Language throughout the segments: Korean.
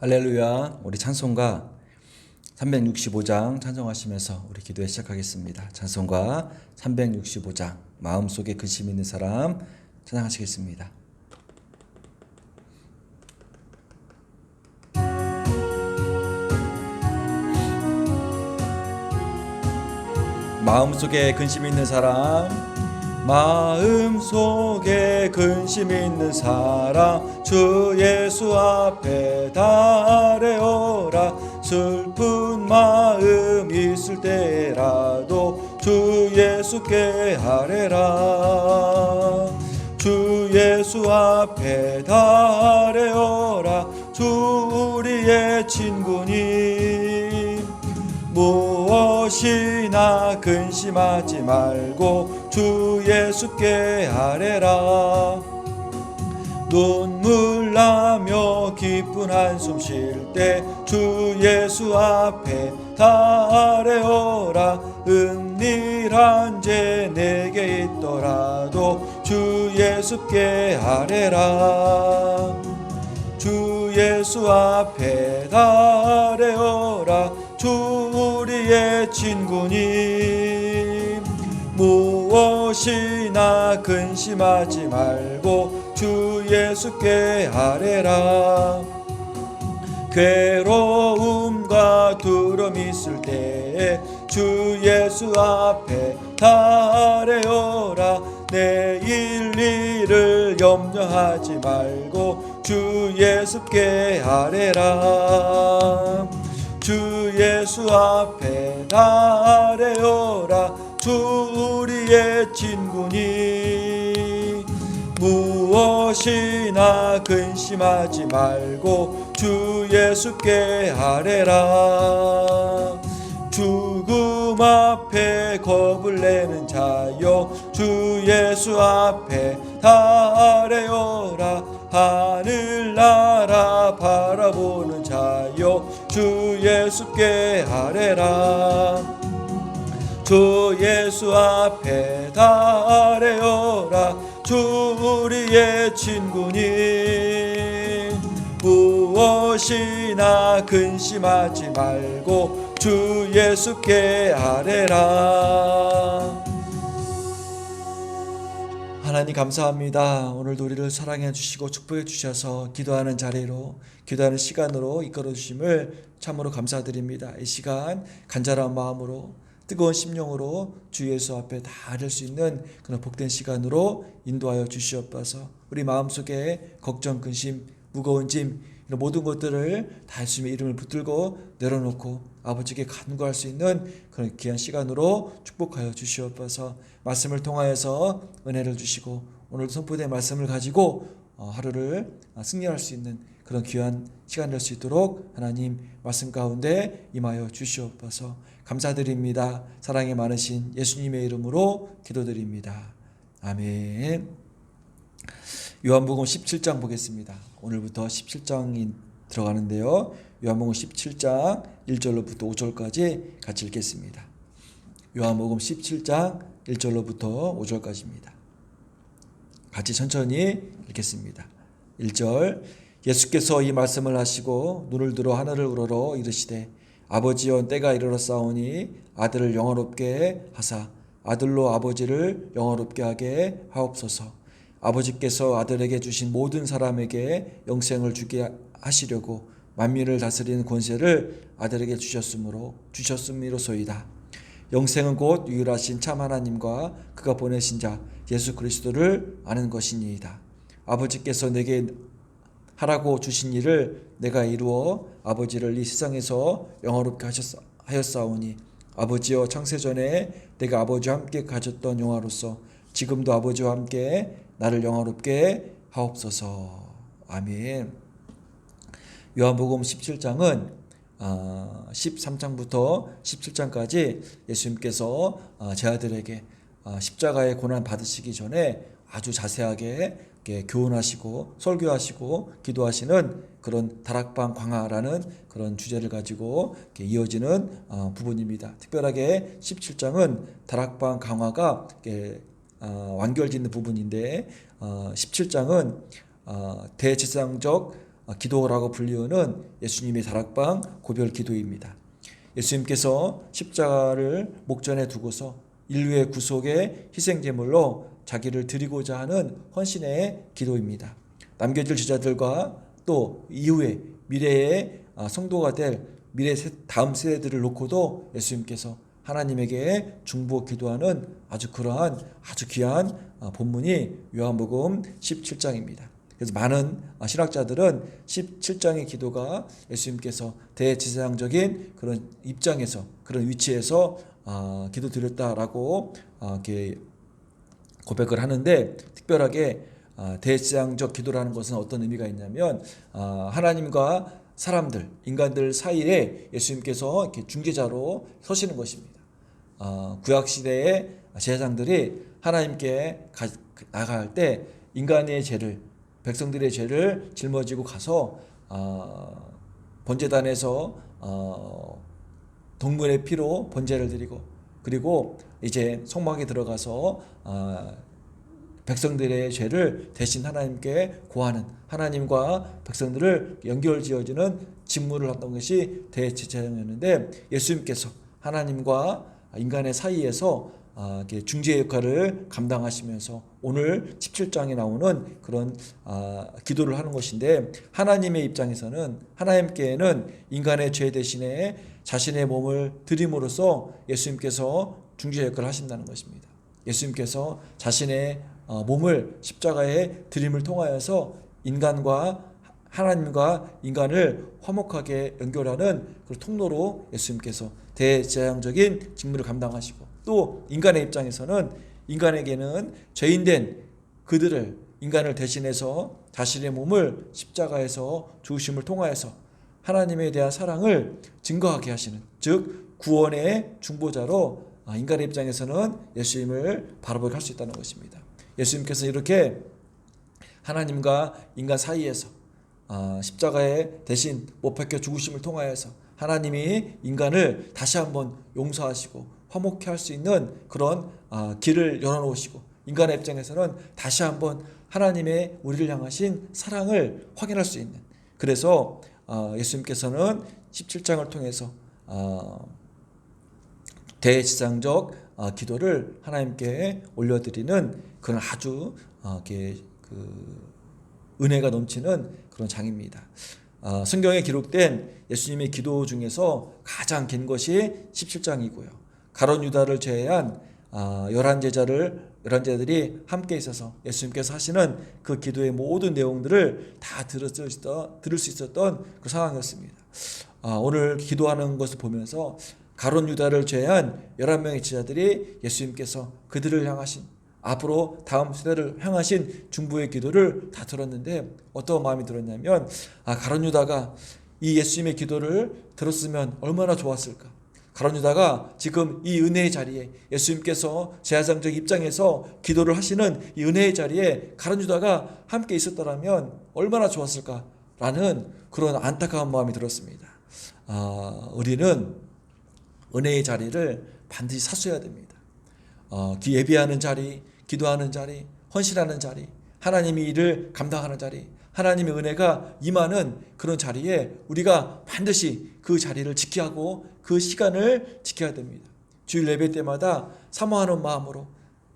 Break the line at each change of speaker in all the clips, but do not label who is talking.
할렐루야. 우리 찬송가 365장 찬송하시면서 우리 기도에 시작하겠습니다. 찬송가 365장 마음속에 근심 있는 사람 찬양하시겠습니다. 마음속에 근심 있는 사람, 마음속에 근심 있는 사람, 주 예수 앞에 달래오라. 슬픈 마음 있을 때라도 주 예수께 아뢰라. 주 예수 앞에 달래오라. 주 우리의 친구니 무엇이나 근심하지 말고 주 예수께 아뢰라. 눈물 나며 기쁜 한숨 쉴 때 주 예수 앞에 아뢰오라. 은밀한 죄 내게 있더라도 주 예수께 아뢰라. 주 예수 앞에 아뢰오라. 주 우리의 친구니 무엇이나 근심하지 말고 주 예수께 아뢰라. 괴로움과 두려움 있을 때에 주 예수 앞에 아뢰오라. 내일 일을 염려하지 말고 주 예수께 아뢰라. 주 예수 앞에 아뢰오라. 주 우리의 친구니 무엇이나 근심하지 말고 주 예수께 아뢰라. 죽음 앞에 겁을 내는 자여 주 예수 앞에 아뢰오라. 하늘나라 바라보는 자여 주 예수께 아뢰라. 주 예수 앞에 아뢰오라. 주 우리의 친구니 무엇이나 근심하지 말고 주 예수께 아뢰라. 하나님 감사합니다. 오늘도 우리를 사랑해 주시고 축복해 주셔서 기도하는 자리로, 기도하는 시간으로 이끌어 주심을 참으로 감사드립니다. 이 시간 간절한 마음으로 뜨거운 심령으로 주 예수 앞에 다 아뢰 수 있는 그런 복된 시간으로 인도하여 주시옵소서. 우리 마음속에 걱정, 근심, 무거운 짐 이런 모든 것들을 다 예수님의 이름을 붙들고 내려놓고 아버지께 간구할 수 있는 그런 귀한 시간으로 축복하여 주시옵소서. 말씀을 통하여서 은혜를 주시고 오늘도 선포된 말씀을 가지고 하루를 승리할 수 있는 그런 귀한 시간 될 수 있도록 하나님 말씀 가운데 임하여 주시옵소서. 감사드립니다. 사랑이 많으신 예수님의 이름으로 기도드립니다. 아멘. 요한복음 17장 보겠습니다. 오늘부터 17장이 들어가는데요. 요한복음 17장 1절로부터 5절까지 같이 읽겠습니다. 요한복음 17장 1절로부터 5절까지입니다. 같이 천천히 읽겠습니다. 1절 예수께서 이 말씀을 하시고 눈을 들어 하늘을 우러러 이르시되 아버지여 때가 이르렀사오니 아들을 영화롭게 하사 아들로 아버지를 영화롭게 하게 하옵소서. 아버지께서 아들에게 주신 모든 사람에게 영생을 주게 하시려고 만민을 다스리는 권세를 아들에게 주셨음이로소이다. 영생은 곧 유일하신 참 하나님과 그가 보내신 자 예수 그리스도를 아는 것이니이다. 아버지께서 내게 하라고 주신 일을 내가 이루어 아버지를 이 세상에서 영화롭게 하였사오니 아버지여 창세전에 내가 아버지와 함께 가졌던 영화로서 지금도 아버지와 함께 나를 영화롭게 하옵소서. 아멘. 요한복음 17장은 13장부터 17장까지 예수님께서 제 아들에게 십자가의 고난 받으시기 전에 아주 자세하게 교훈하시고 설교하시고 기도하시는 그런 다락방 광화라는 그런 주제를 가지고 이어지는 부분입니다. 특별하게 17장은 다락방 강화가 완결짓는 부분인데 17장은 대제사장적 기도라고 불리우는 예수님의 다락방 고별 기도입니다. 예수님께서 십자가를 목전에 두고서 인류의 구속의 희생제물로 자기를 드리고자 하는 헌신의 기도입니다. 남겨질 제자들과 또 이후에 미래의 성도가 될 다음 세대들을 놓고도 예수님께서 하나님에게 중보 기도하는 그러한 아주 귀한 본문이 요한복음 17장입니다. 그래서 많은 신학자들은 17장의 기도가 예수님께서 대제사장적인 그런 입장에서, 그런 위치에서 기도드렸다라고 이렇게 고백을 하는데, 특별하게 대제사장적 기도라는 것은 어떤 의미가 있냐면 하나님과 사람들, 인간들 사이에 예수님께서 이렇게 중재자로 서시는 것입니다. 구약 시대의 제사장들이 하나님께 나갈 때 인간의 죄를, 백성들의 죄를 짊어지고 가서 번제단에서 동물의 피로 번제를 드리고, 그리고 이제 성막에 들어가서 백성들의 죄를 대신 하나님께 고하는, 하나님과 백성들을 연결지어주는 직무를 했던 것이 대제사장이었는데, 예수님께서 하나님과 인간의 사이에서 중재 역할을 감당하시면서 오늘 17장에 나오는 그런 기도를 하는 것인데, 하나님의 입장에서는, 하나님께는 인간의 죄 대신에 자신의 몸을 드림으로써 예수님께서 중재 역할을 하신다는 것입니다. 예수님께서 자신의 몸을 십자가에 드림을 통하여서 인간과 하나님과 인간을 화목하게 연결하는 그 통로로 예수님께서 대제사장적인 직무를 감당하시고, 또 인간의 입장에서는 인간에게는 죄인된 그들을, 인간을 대신해서 자신의 몸을 십자가에서 죽으심을 통하여서 하나님에 대한 사랑을 증거하게 하시는, 즉 구원의 중보자로 인간의 입장에서는 예수님을 바라보게 할 수 있다는 것입니다. 예수님께서 이렇게 하나님과 인간 사이에서 십자가에 대신 못 박혀 죽으심을 통하여서 하나님이 인간을 다시 한번 용서하시고 화목케 할 수 있는 그런 길을 열어놓으시고, 인간의 입장에서는 다시 한번 하나님의 우리를 향하신 사랑을 확인할 수 있는, 그래서 예수님께서는 17장을 통해서 대제사장적 기도를 하나님께 올려드리는 그런 아주 은혜가 넘치는 그런 장입니다. 성경에 기록된 예수님의 기도 중에서 가장 긴 것이 17장이고요. 가룟 유다를 제외한 11제자들이 함께 있어서 예수님께서 하시는 그 기도의 모든 내용들을 다 들을 수 있었던 그 상황이었습니다. 오늘 기도하는 것을 보면서 가룟 유다를 제외한 11명의 제자들이 예수님께서 그들을 향하신, 앞으로 다음 세대를 향하신 중보의 기도를 다 들었는데 어떤 마음이 들었냐면, 가룟 유다가 이 예수님의 기도를 들었으면 얼마나 좋았을까. 가룟 유다가 지금 이 은혜의 자리에, 예수님께서 제사장적 입장에서 기도를 하시는 이 은혜의 자리에 가룟 유다가 함께 있었더라면 얼마나 좋았을까라는 그런 안타까운 마음이 들었습니다. 우리는 은혜의 자리를 반드시 사수해야 됩니다. 예비하는 자리, 기도하는 자리, 헌신하는 자리, 하나님이 일을 감당하는 자리, 하나님의 은혜가 임하는 그런 자리에 우리가 반드시 그 자리를 지켜야 하고 그 시간을 지켜야 됩니다. 주일 예배 때마다 사모하는 마음으로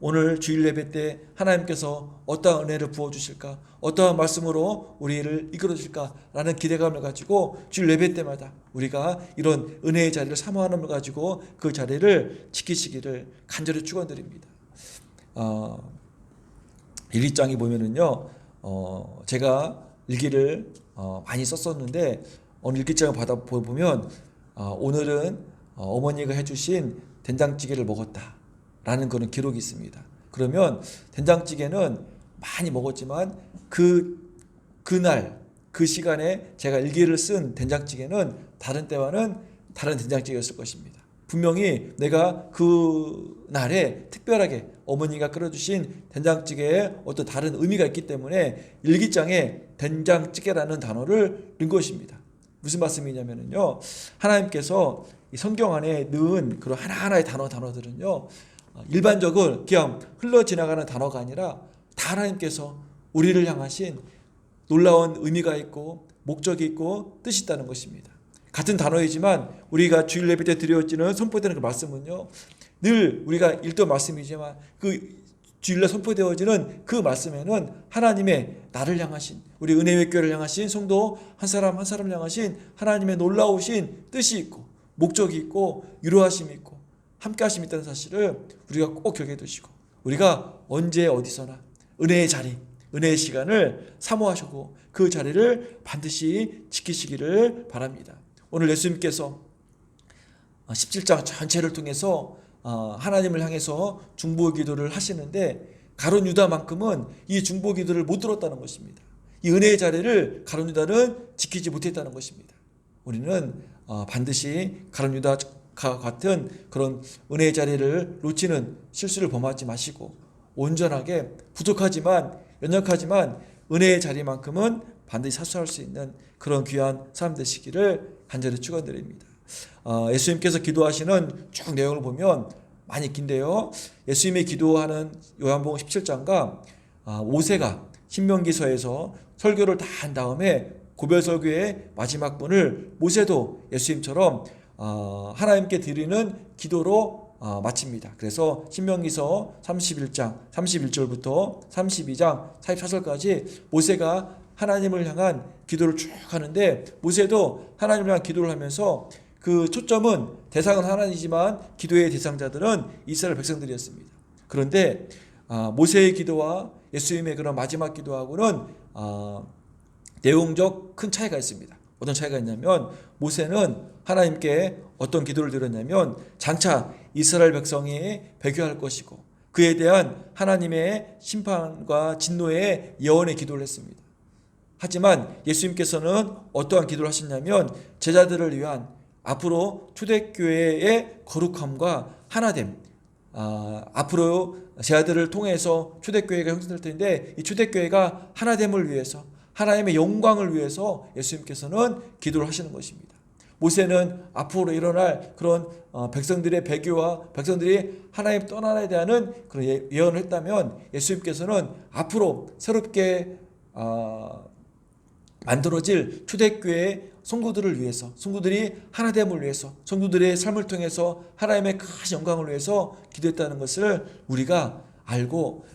오늘 주일 예배 때 하나님께서 어떠한 은혜를 부어주실까, 어떠한 말씀으로 우리를 이끌어주실까라는 기대감을 가지고 주일 예배 때마다 우리가 이런 은혜의 자리를 사모하는 걸 가지고 그 자리를 지키시기를 간절히 축원드립니다. 1, 2장이 보면은요, 제가 일기를 많이 썼었는데 오늘 일기장을 보면 오늘은 어머니가 해주신 된장찌개를 먹었다 라는 그런 기록이 있습니다. 그러면 된장찌개는 많이 먹었지만 그날 그 시간에 제가 일기를 쓴 된장찌개는 다른 때와는 다른 된장찌개였을 것입니다. 분명히 내가 그 날에 특별하게 어머니가 끓여주신 된장찌개에 어떤 다른 의미가 있기 때문에 일기장에 된장찌개라는 단어를 넣은 것입니다. 무슨 말씀이냐면요, 하나님께서 이 성경 안에 넣은 그런 하나하나의 단어들은요, 일반적으로 그냥 흘러 지나가는 단어가 아니라 다 하나님께서 우리를 향하신 놀라운 의미가 있고 목적이 있고 뜻이 있다는 것입니다. 같은 단어이지만 우리가 주일 예배 때 드려지는 선포되는 그 말씀은요, 늘 우리가 읽던 말씀이지만 그 주일날 선포되어지는 그 말씀에는 하나님의 나를 향하신, 우리 은혜의 교회를 향하신 성도 한 사람 한 사람을 향하신 하나님의 놀라우신 뜻이 있고 목적이 있고 유로하심이 있고 함께하심이 있다는 사실을 우리가 꼭 기억해 두시고, 우리가 언제 어디서나 은혜의 자리, 은혜의 시간을 사모하시고 그 자리를 반드시 지키시기를 바랍니다. 오늘 예수님께서 17장 전체를 통해서 하나님을 향해서 중보 기도를 하시는데, 가룟 유다만큼은 이 중보 기도를 못 들었다는 것입니다. 이 은혜의 자리를 가룟 유다는 지키지 못했다는 것입니다. 우리는 반드시 가룟 유다와 같은 그런 은혜의 자리를 놓치는 실수를 범하지 마시고, 온전하게 부족하지만 연약하지만 은혜의 자리만큼은 반드시 사수할 수 있는 그런 귀한 사람 되시기를 간절히 축원드립니다. 예수님께서 기도하시는 쭉 내용을 보면 많이 긴데요, 예수님이 기도하는 요한복음 17장과 모세가 신명기서에서 설교를 다 한 다음에 고별 설교의 마지막 분을 모세도 예수님처럼 하나님께 드리는 기도로 마칩니다. 그래서 신명기서 31장 31절부터 32장 44절까지 모세가 하나님을 향한 기도를 쭉 하는데, 모세도 하나님을 향한 기도를 하면서 그 초점은, 대상은 하나님이지만 기도의 대상자들은 이스라엘 백성들이었습니다. 그런데 모세의 기도와 예수님의 그런 마지막 기도하고는 내용적 큰 차이가 있습니다. 어떤 차이가 있냐면, 모세는 하나님께 어떤 기도를 드렸냐면 장차 이스라엘 백성이 배교할 것이고 그에 대한 하나님의 심판과 진노의 예언의 기도를 했습니다. 하지만 예수님께서는 어떠한 기도를 하셨냐면, 제자들을 위한 앞으로 초대교회의 거룩함과 하나됨, 앞으로 제자들을 통해서 초대교회가 형성될 텐데 이 초대교회가 하나됨을 위해서, 하나님의 영광을 위해서 예수님께서는 기도를 하시는 것입니다. 모세는 앞으로 일어날 그런 백성들의 배교와 백성들이 하나님 떠나야 되는 그런 예언을 했다면, 예수님께서는 앞으로 새롭게 만들어질 초대교회의 성도들을 위해서, 성도들이 하나됨을 위해서, 성도들의 삶을 통해서 하나님의 큰 영광을 위해서 기도했다는 것을 우리가 알고,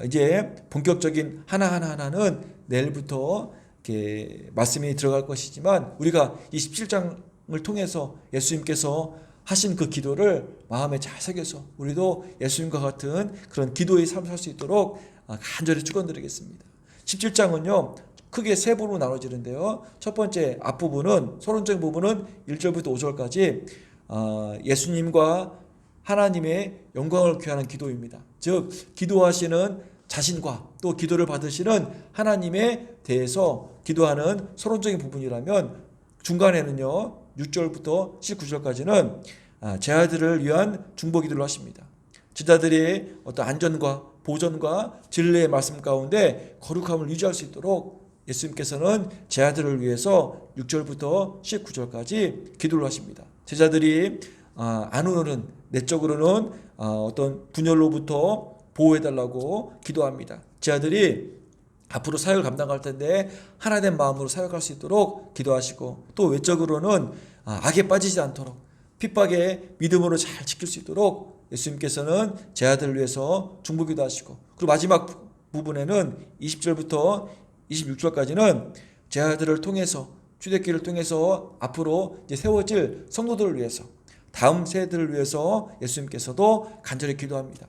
이제 본격적인 하나는 내일부터 이렇게 말씀이 들어갈 것이지만, 우리가 이 17장을 통해서 예수님께서 하신 그 기도를 마음에 잘 새겨서 우리도 예수님과 같은 그런 기도의 삶을 살 수 있도록 간절히 축원드리겠습니다. 17장은요 크게 세 부분으로 나눠지는데요, 첫 번째 앞부분은, 서론적인 부분은 1절부터 5절까지 예수님과 하나님의 영광을 구하는 기도입니다. 즉 기도하시는 자신과 또 기도를 받으시는 하나님에 대해서 기도하는 서론적인 부분이라면, 중간에는요 6절부터 19절까지는 제자들을 위한 중보 기도를 하십니다. 제자들의 어떤 안전과 보전과 진리의 말씀 가운데 거룩함을 유지할 수 있도록 예수님께서는 제자들을 위해서 6절부터 19절까지 기도를 하십니다. 제자들이 안으로는, 내적으로는 어떤 분열로부터 보호해달라고 기도합니다. 제자들이 앞으로 사역을 감당할 텐데 하나된 마음으로 사역할 수 있도록 기도하시고, 또 외적으로는 악에 빠지지 않도록 핍박에 믿음으로 잘 지킬 수 있도록 예수님께서는 제자들을 위해서 중보 기도하시고, 그리고 마지막 부분에는 20절부터 26절까지는 제자들을 통해서, 초대교회를 통해서 앞으로 이제 세워질 성도들을 위해서, 다음 세대들을 위해서 예수님께서도 간절히 기도합니다.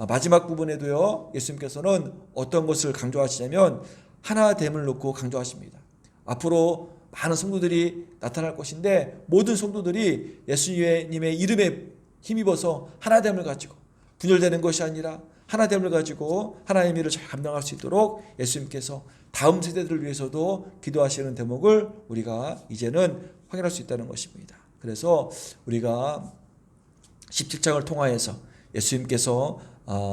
마지막 부분에도요 예수님께서는 어떤 것을 강조하시냐면 하나됨을 놓고 강조하십니다. 앞으로 많은 성도들이 나타날 것인데, 모든 성도들이 예수님의 이름에 힘입어서 하나됨을 가지고 분열되는 것이 아니라 하나됨을 가지고 하나님의 일을 잘 감당할 수 있도록 예수님께서 다음 세대들을 위해서도 기도하시는 대목을 우리가 이제는 확인할 수 있다는 것입니다. 그래서 우리가 17장을 통하여서 예수님께서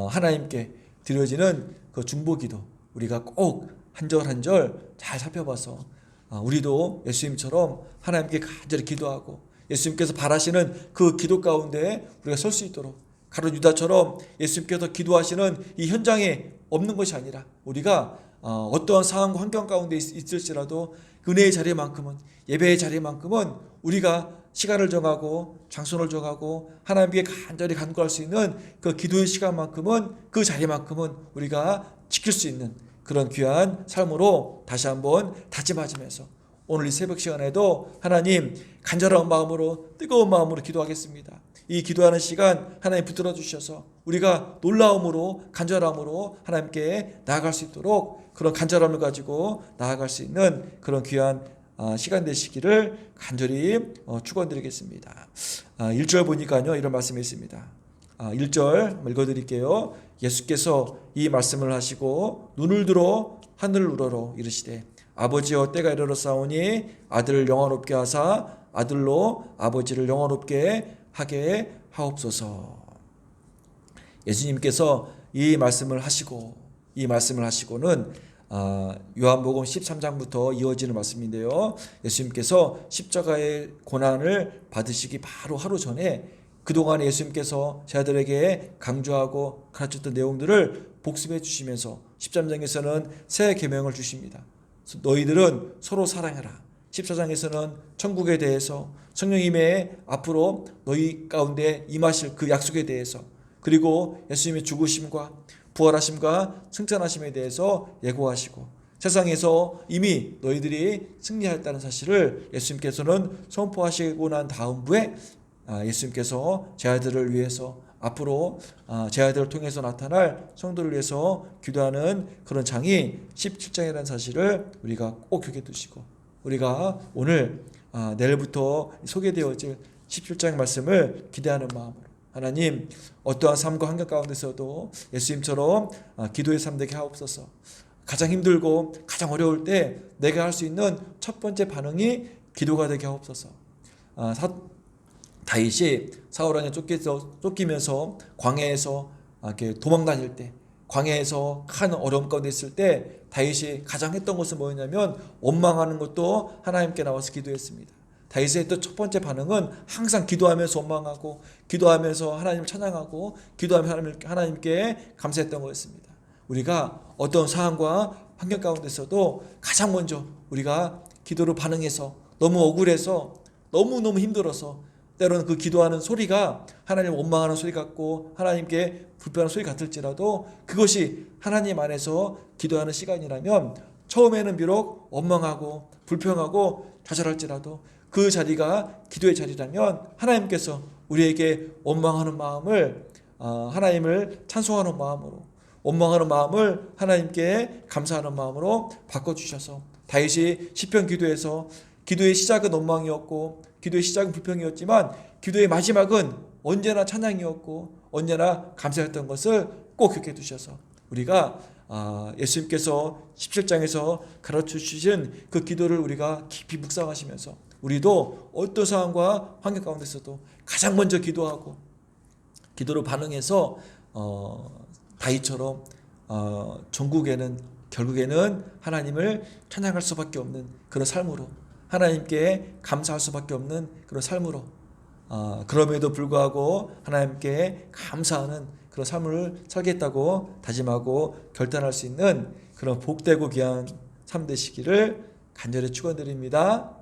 하나님께 드려지는 그 중보기도 우리가 꼭 한 절 한 절 잘 살펴봐서 우리도 예수님처럼 하나님께 간절히 기도하고 예수님께서 바라시는 그 기도 가운데 우리가 설 수 있도록, 가룟 유다처럼 예수님께서 기도하시는 이 현장에 없는 것이 아니라 우리가 어떠한 상황과 환경 가운데 있을지라도 은혜의 자리만큼은, 예배의 자리만큼은 우리가 시간을 정하고 장소를 정하고 하나님께 간절히 간구할 수 있는 그 기도의 시간만큼은, 그 자리만큼은 우리가 지킬 수 있는 그런 귀한 삶으로 다시 한번 다짐하면서 오늘 이 새벽 시간에도 하나님 간절한 마음으로, 뜨거운 마음으로 기도하겠습니다. 이 기도하는 시간 하나님 붙들어 주셔서 우리가 놀라움으로, 간절함으로 하나님께 나아갈 수 있도록, 그런 간절함을 가지고 나아갈 수 있는 그런 귀한 시간 되시기를 간절히 축원드리겠습니다. 1절 보니까요, 이런 말씀이 있습니다. 1절 읽어드릴게요. 예수께서 이 말씀을 하시고 눈을 들어 하늘을 우러러 이르시되 아버지여, 때가 이르렀사오니 아들을 영화롭게 하사 아들로 아버지를 영화롭게 하게 하옵소서. 예수님께서 이 말씀을 하시고는 요한복음 13장부터 이어지는 말씀인데요, 예수님께서 십자가의 고난을 받으시기 바로 하루 전에 그동안 예수님께서 제자들에게 강조하고 가르쳤던 내용들을 복습해 주시면서 13장에서는 새 계명을 주십니다. 너희들은 서로 사랑해라. 14장에서는 천국에 대해서, 성령님의 앞으로 너희 가운데 임하실 그 약속에 대해서, 그리고 예수님의 죽으심과 부활하심과 승천하심에 대해서 예고하시고, 세상에서 이미 너희들이 승리하였다는 사실을 예수님께서는 선포하시고 난 다음부에 예수님께서 제 아들을 위해서, 앞으로 제 아들을 통해서 나타날 성도를 위해서 기도하는 그런 장이 17장이라는 사실을 우리가 꼭 기억해 두시고, 우리가 오늘 내일부터 소개되어질 17장 말씀을 기대하는 마음으로, 하나님 어떠한 삶과 환경 가운데서도 예수님처럼 기도의 삶 되게 하옵소서. 가장 힘들고 가장 어려울 때 내가 할 수 있는 첫 번째 반응이 기도가 되게 하옵소서. 다윗이 사울 왕에 쫓기면서 광야에서 이렇게 도망 다닐 때, 광야에서 큰 어려움 가운데 있을 때 다윗이 가장 했던 것은 뭐였냐면 원망하는 것도 하나님께 나와서 기도했습니다. 다윗의 또 첫 번째 반응은 항상 기도하면서 원망하고, 기도하면서 하나님을 찬양하고, 기도하면서 하나님께 감사했던 거였습니다. 우리가 어떤 상황과 환경 가운데서도 가장 먼저 우리가 기도로 반응해서, 너무 억울해서, 너무너무 힘들어서 때로는 그 기도하는 소리가 하나님을 원망하는 소리 같고 하나님께 불편한 소리 같을지라도, 그것이 하나님 안에서 기도하는 시간이라면 처음에는 비록 원망하고 불평하고 좌절할지라도 그 자리가 기도의 자리라면 하나님께서 우리에게 원망하는 마음을 하나님을 찬송하는 마음으로, 원망하는 마음을 하나님께 감사하는 마음으로 바꿔주셔서, 다윗이 시편 기도에서 기도의 시작은 원망이었고 기도의 시작은 불평이었지만 기도의 마지막은 언제나 찬양이었고 언제나 감사했던 것을 꼭 기억해 두셔서, 우리가 예수님께서 17장에서 가르쳐 주신 그 기도를 우리가 깊이 묵상하시면서 우리도 어떤 상황과 환경 가운데서도 가장 먼저 기도하고 기도로 반응해서 다윗처럼 전국에는 결국에는 하나님을 찬양할 수밖에 없는 그런 삶으로, 하나님께 감사할 수밖에 없는 그런 삶으로, 그럼에도 불구하고 하나님께 감사하는 그런 삶을 살겠다고 다짐하고 결단할 수 있는 그런 복되고 귀한 삶 되시기를 간절히 축원드립니다.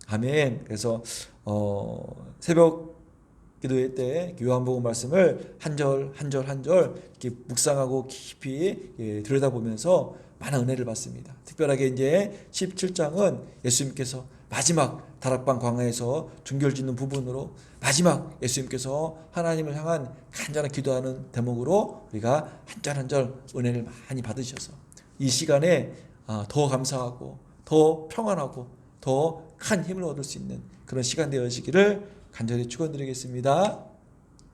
아멘. 그래서 새벽 기도회 때 요한복음 말씀을 한 절 한 절 한 절 이렇게 묵상하고 깊이 들여다보면서 많은 은혜를 받습니다. 특별하게 이제 17장은 예수님께서 마지막 다락방 광야에서 중결짓는 부분으로 마지막 예수님께서 하나님을 향한 간절한 기도하는 대목으로 우리가 한 절 한 절 은혜를 많이 받으셔서 이 시간에 더 감사하고 더 평안하고 더 큰 힘을 얻을 수 있는 그런 시간 되어지기를 간절히 축원드리겠습니다.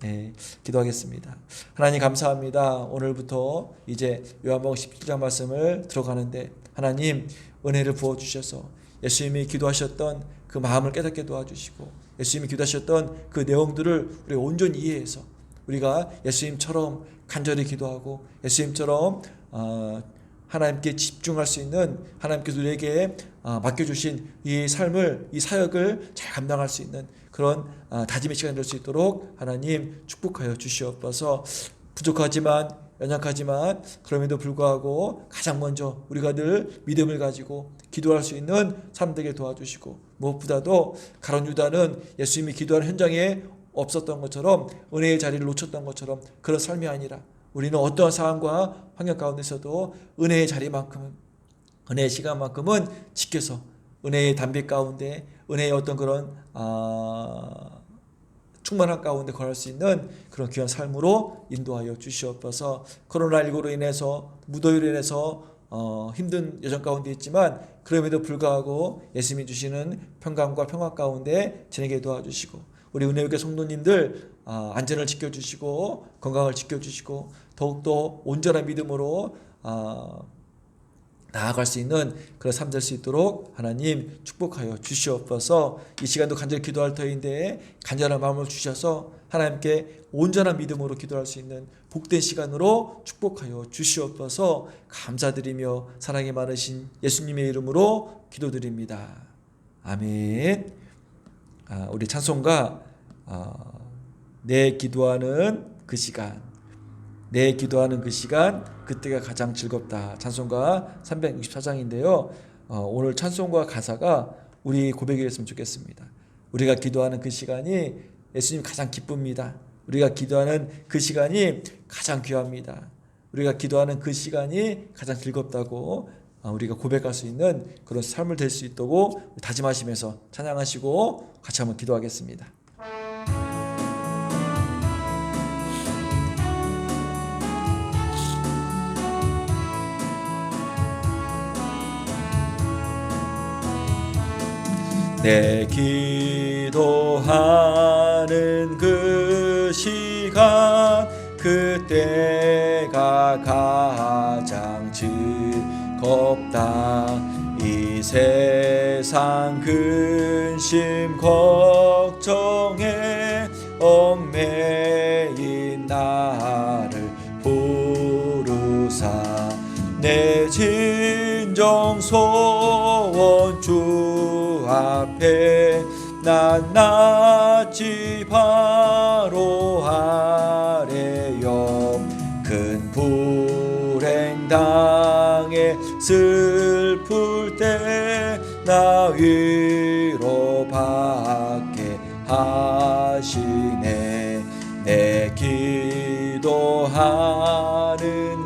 네, 기도하겠습니다. 하나님 감사합니다. 오늘부터 이제 요한복음 17장 말씀을 들어가는데 하나님 은혜를 부어주셔서 예수님이 기도하셨던 그 마음을 깨닫게 도와주시고 예수님이 기도하셨던 그 내용들을 우리가 온전히 이해해서 우리가 예수님처럼 간절히 기도하고 예수님처럼 하나님께 집중할 수 있는, 하나님께서 우리에게 맡겨주신 이 삶을, 이 사역을 잘 감당할 수 있는 그런 다짐의 시간이 될 수 있도록 하나님 축복하여 주시옵소서. 부족하지만 연약하지만 그럼에도 불구하고 가장 먼저 우리가 늘 믿음을 가지고 기도할 수 있는 삶 되게 도와주시고, 무엇보다도 가룟 유다는 예수님이 기도하는 현장에 없었던 것처럼, 은혜의 자리를 놓쳤던 것처럼 그런 삶이 아니라, 우리는 어떠한 상황과 환경 가운데서도 은혜의 자리만큼은, 은혜의 시간만큼은 지켜서 은혜의 담비 가운데, 은혜의 어떤 그런 충만한 가운데 걸을 수 있는 그런 귀한 삶으로 인도하여 주시옵소서. 코로나19로 인해서, 무더위로 인해서 힘든 여정 가운데 있지만 그럼에도 불구하고 예수님이 주시는 평강과 평화 가운데 지내게 도와주시고, 우리 은혜교회 성도님들 안전을 지켜주시고 건강을 지켜주시고 더욱더 온전한 믿음으로 나아갈 수 있는 그런 삶 될 수 있도록 하나님 축복하여 주시옵소서. 이 시간도 간절히 기도할 터인데 간절한 마음을 주셔서 하나님께 온전한 믿음으로 기도할 수 있는 복된 시간으로 축복하여 주시옵소서. 감사드리며 사랑이 많으신 예수님의 이름으로 기도드립니다. 아멘. 우리 찬송가 내 기도하는 그 시간, 내 기도하는 그 시간, 그때가 가장 즐겁다. 찬송가 364장인데요. 오늘 찬송가 가사가 우리 고백이 됐으면 좋겠습니다. 우리가 기도하는 그 시간이 예수님 가장 기쁩니다. 우리가 기도하는 그 시간이 가장 귀합니다. 우리가 기도하는 그 시간이 가장 즐겁다고 우리가 고백할 수 있는 그런 삶을 될 수 있도록 다짐하시면서 찬양하시고 같이 한번 기도하겠습니다. 내 기도하는 그 시간, 그때가 가장 즐겁다. 이 세상 근심 걱정에 얽매인 나를 부르사, 내 진정 소원 주 앞에 낱낱이 바로 하래요. 큰 불행 당해 슬플 때 나 위로받게 하시네. 내 기도하는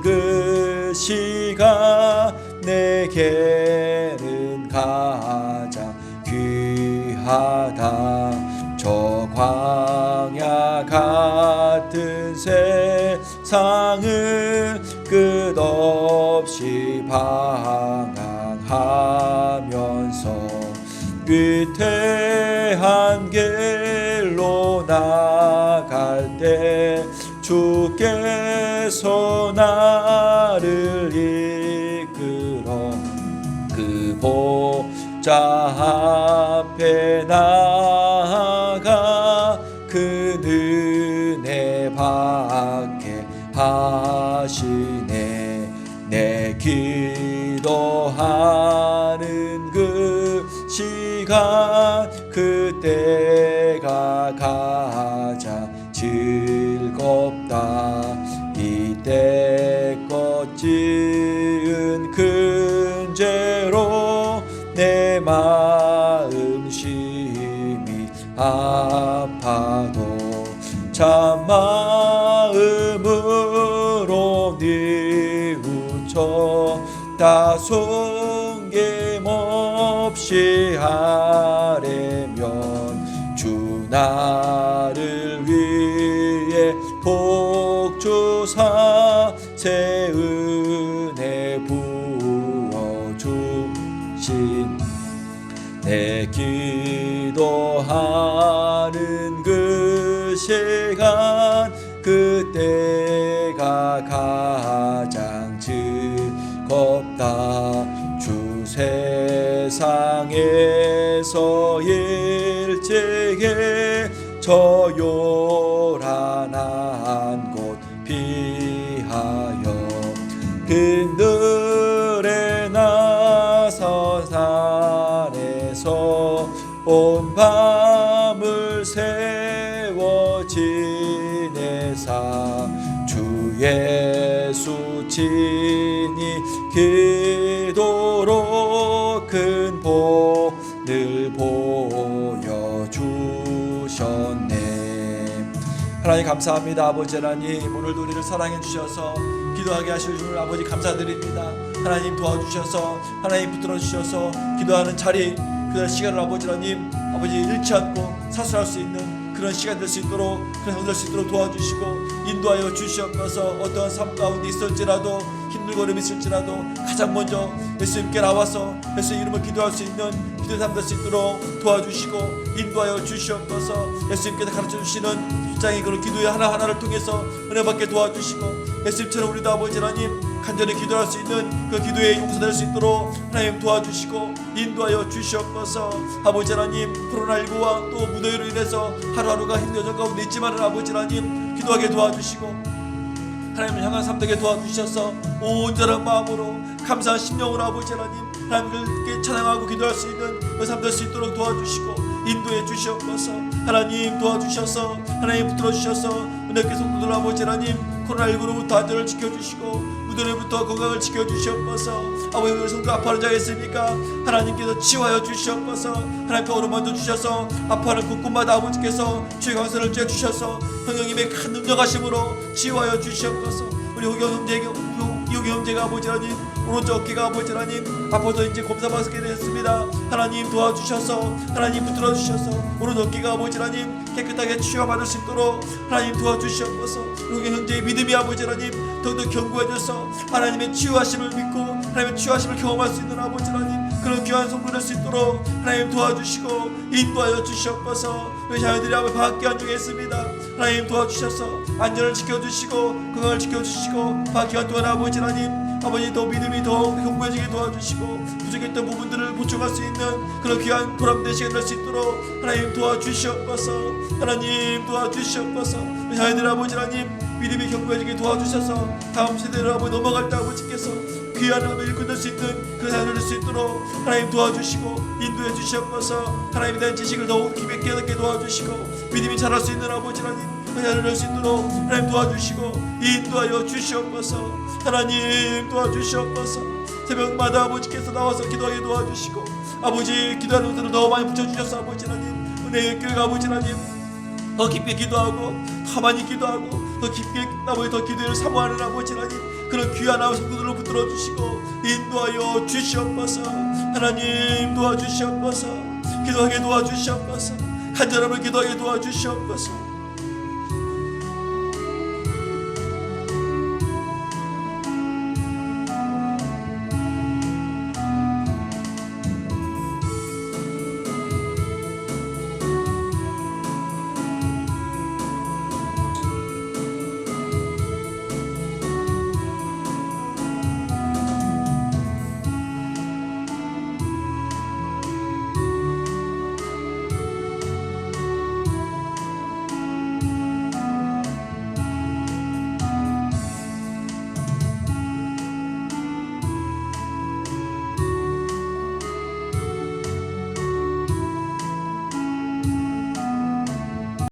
그 시간, 내게는 가장 귀하다. 저 광야 같은 세상을 끝없이 방황하면서 위태한 길로 나갈 때 주께서 나를 이끌어 그 보좌 앞에 나아가 그 은혜 받게 하시네. 내 기도하는 그 시간, 그때가 가장 즐겁다. 이때껏 지은 큰 죄로 내 마음 심히 아파도 참 마음으로 뉘우쳐 다 숨김없이 하려면 주 나를 위해 복 주사 새 은혜 부어주신, 내 기도하는 그 시간, 그때가 가장 즐겁다. 주 세상에서 일찍이 저 요란한 곳 피하여 그늘에 나선 산에서 온 밤을 세워 지내사 주 예수 친히 기도로 큰 복을 보여주셨네. 하나님 감사합니다. 아버지 하나님, 오늘도 우리를 사랑해 주셔서 기도하게 하실 줄 아버지 감사드립니다. 하나님 도와주셔서, 하나님 붙들어 주셔서 기도하는 자리, 그런 시간을 아버지 하나님, 아버지 잃지 않고 사수할 수 있는 그런 시간 될 수 있도록, 그런 될 수 있도록 도와주시고 인도하여 주시옵소서. 어떠한 삶 가운데 있을지라도, 힘들고름 있을지라도 가장 먼저 예수님께 나와서 예수의 이름을 기도할 수 있는 기도의 삶 될 수 있도록 도와주시고 인도하여 주시옵소서. 예수님께서 가르쳐 주시는 십장의 그런 기도의 하나하나를 통해서 은혜 받게 도와주시고, 예수님처럼 우리도 아버지 하나님 간절히 기도할 수 있는 그 기도에 용서될 수 있도록 하나님 도와주시고 인도하여 주시옵소서. 아버지 하나님, 코로나19와 또 무더위로 인해서 하루하루가 힘겨져 가운데 있지만 아버지 하나님 기도하게 도와주시고 하나님을 향한 삶 되게 도와주셔서 온전한 마음으로 감사한 심령으로 아버지 하나님, 하나님께 찬양하고 기도할 수 있는 그 삶 될 수 있도록 도와주시고 인도해 주시옵소서. 하나님 도와주셔서, 하나님 붙들어 주셔서 은혜께 성도들 아버지 하나님 코로나19로부터 안전을 지켜주시고 무더위부터 건강을 지켜주시옵소서. 아버지, 오늘 성도 아파하는 자가 있습니까? 하나님께서 치유하여 주시옵소서. 하나님께 어루만져 주셔서 아파하는 곳곳마다 아버지께서 치유 강선을 쬐 주셔서 성령님의 큰 능력하심으로 치유하여 주시옵소서. 우리 호경 형제가 아버지 하나님 오른쪽 어깨가 아버지 하나님 아파서 이제 검사받게 되었습니다. 하나님 도와주셔서, 하나님 붙들어 주셔서 오른쪽 어깨가 아버지 하나님 깨끗하게 치유받을 수 있도록 하나님 도와주시옵소서. 호경 형제의 믿음이 아버지 하나님 더욱더 견고해져서 하나님의 치유하심을 믿고 하나님의 치유하심을 경험할 수 있는 아버지 하나님 그런 귀한 성도 될 수 있도록 하나님 도와주시고 인도하여 주시옵소서. 우리 자녀들이 아버지 방학 기간 중에 있습니다. 하나님 도와주셔서 안전을 지켜주시고 건강을 지켜주시고 방학 기간 동안 아버지 하나님 아버지 더 믿음이 더 견고해지게 도와주시고 부족했던 부분들을 보충할 수 있는 그런 귀한 보람된 시간 될 수 있도록 하나님 도와주시옵소서. 하나님 도와주시옵소서. 우리 자녀들 아버지 하나님 믿음이 견고해지게 도와주셔서 다음 세대로 아버지 넘어갈 때 아버지께서 귀한 하나님을 끝낼 수 있는 그 사연을 낼 수 있도록 하나님 도와주시고 인도해 주시옵소서. 하나님에 대한 지식을 더욱 깊게 깨닫게 도와주시고 믿음이 자랄 수 있는 아버지 하나님 그 사연을 낼 수 있도록 하나님 도와주시고 인도하여 주시옵소서. 하나님 도와주시옵소서. 새벽마다 아버지께서 나와서 기도하게 도와주시고 아버지 기도하는 것들을 더 많이 붙여주셔서 아버지 하나님 은혜의 교회가 아버지 하나님 더 깊게 기도하고 더 많이 기도하고 더 깊게 아버지 더 기도를 사모하는 아버지 하나님 그런 귀한 아버지 성도들을 붙들어 주시고 인도하여 주시옵소서. 하나님 도와주시옵소서. 기도하게 도와주시옵소서. 간절함을 기도하게 도와주시옵소서.